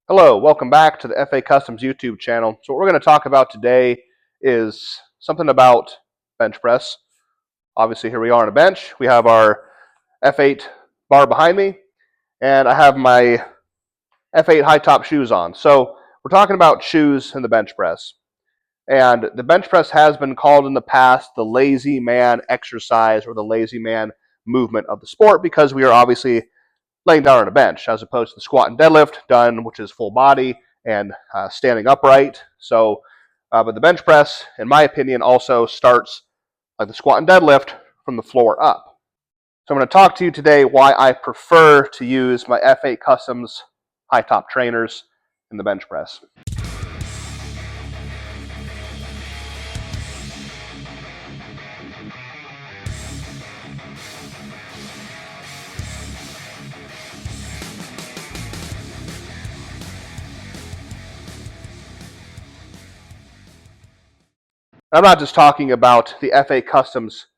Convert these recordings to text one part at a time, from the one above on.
Hello, welcome back to the FA Customs YouTube channel. So what we're going to talk about today is something about bench press. Obviously here we are on a bench. We have our F8 bar behind me, and I have my F8 high top shoes on. So we're talking about shoes in the bench press. And the bench press has been called in the past the lazy man exercise or the lazy man movement of the sport because we are obviously laying down on a bench as opposed to the squat and deadlift done, which is full body and standing upright. But the bench press, in my opinion, also starts like the squat and deadlift from the floor up. So I'm going to talk to you today why I prefer to use my F8 Customs high top trainers in the bench press. I'm not just talking about the F8 Customs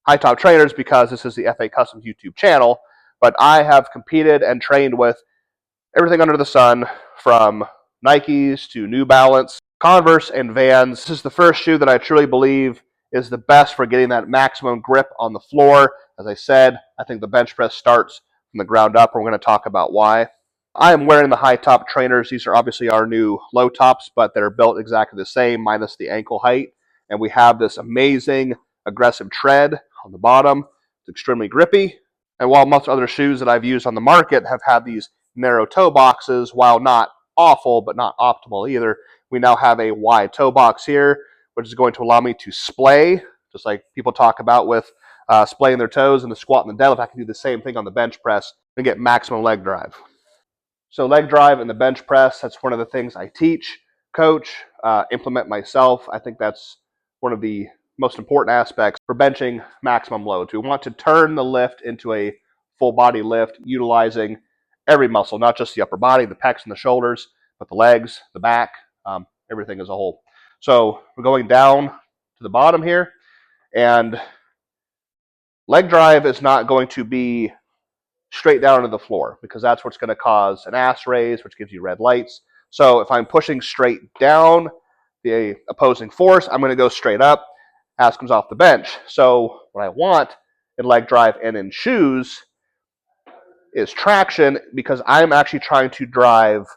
high top trainers because this is the F8 Customs YouTube channel, but I have competed and trained with everything under the sun, from Nikes to New Balance, Converse, and Vans. This is the first shoe that I truly believe is the best for getting that maximum grip on the floor. As I said, I think the bench press starts from the ground up, and we're going to talk about why. I am wearing the high top trainers. These are obviously our new low tops, but they're built exactly the same minus the ankle height. And we have this amazing aggressive tread on the bottom. It's extremely grippy. And while most other shoes that I've used on the market have had these narrow toe boxes, while not awful but not optimal either, we now have a wide toe box here, which is going to allow me to splay, just like people talk about with splaying their toes in the squat and the deadlift. I can do the same thing on the bench press and get maximum leg drive. So leg drive and the bench press, that's one of the things I teach, coach, implement myself. I think that's one of the most important aspects for benching maximum loads. We want to turn the lift into a full body lift, utilizing every muscle, not just the upper body, the pecs and the shoulders, but the legs, the back, everything as a whole. So we're going down to the bottom here, and leg drive is not going to be straight down to the floor because that's what's going to cause an ass raise, which gives you red lights. So if I'm pushing straight down the opposing force, I'm going to go straight up. Ass comes off the bench. So what I want in leg drive and in shoes is traction, because I'm actually trying to drive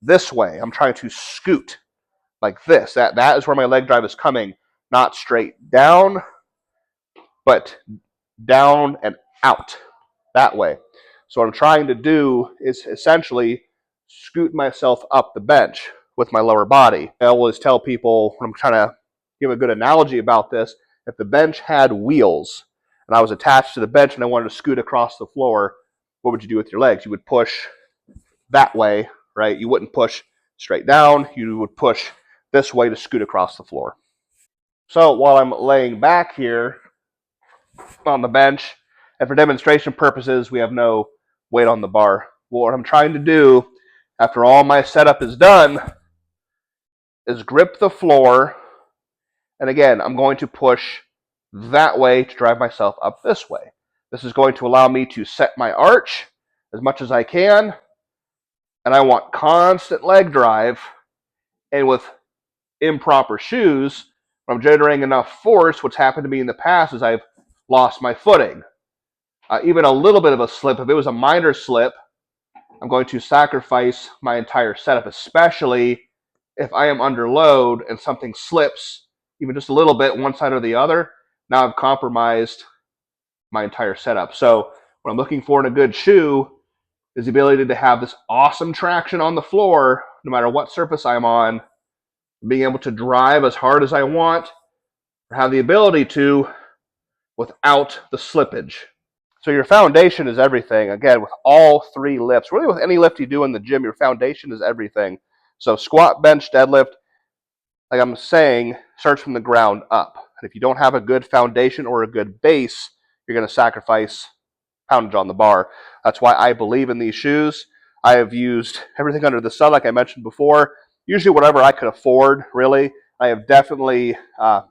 this way. I'm trying to scoot like this. That is where my leg drive is coming, not straight down, but down and out that way. So what I'm trying to do is essentially scoot myself up the bench with my lower body. I always tell people, when I'm trying to give a good analogy about this, if the bench had wheels and I was attached to the bench and I wanted to scoot across the floor, what would you do with your legs? You would push that way, right? You wouldn't push straight down. You would push this way to scoot across the floor. So while I'm laying back here on the bench, and for demonstration purposes, we have no weight on the bar. What I'm trying to do after all my setup is done is grip the floor. And again, I'm going to push that way to drive myself up this way. This is going to allow me to set my arch as much as I can. And I want constant leg drive. And with improper shoes, when I'm generating enough force, what's happened to me in the past is I've lost my footing. Even a little bit of a slip, if it was a minor slip, I'm going to sacrifice my entire setup, especially if I am under load and something slips, even just a little bit, one side or the other. Now I've compromised my entire setup. So what I'm looking for in a good shoe is the ability to have this awesome traction on the floor, no matter what surface I'm on, being able to drive as hard as I want, or have the ability to without the slippage. So your foundation is everything. Again, with all three lifts, really with any lift you do in the gym, your foundation is everything. So squat, bench, deadlift, like I'm saying, starts from the ground up. And if you don't have a good foundation or a good base, you're going to sacrifice poundage on the bar. That's why I believe in these shoes. I have used everything under the sun, like I mentioned before, usually whatever I could afford, really. I have definitely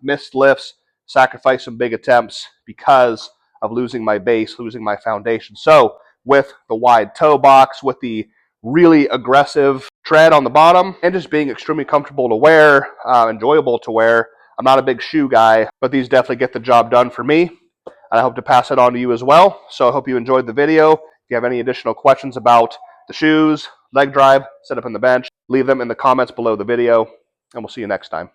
missed lifts, sacrificed some big attempts because of losing my base, losing my foundation. So with the wide toe box, with the really aggressive tread on the bottom, and just being extremely comfortable to wear, enjoyable to wear. I'm not a big shoe guy, but these definitely get the job done for me. I hope to pass it on to you as well. So I hope you enjoyed the video. If you have any additional questions about the shoes, leg drive, setup in the bench, leave them in the comments below the video, and we'll see you next time.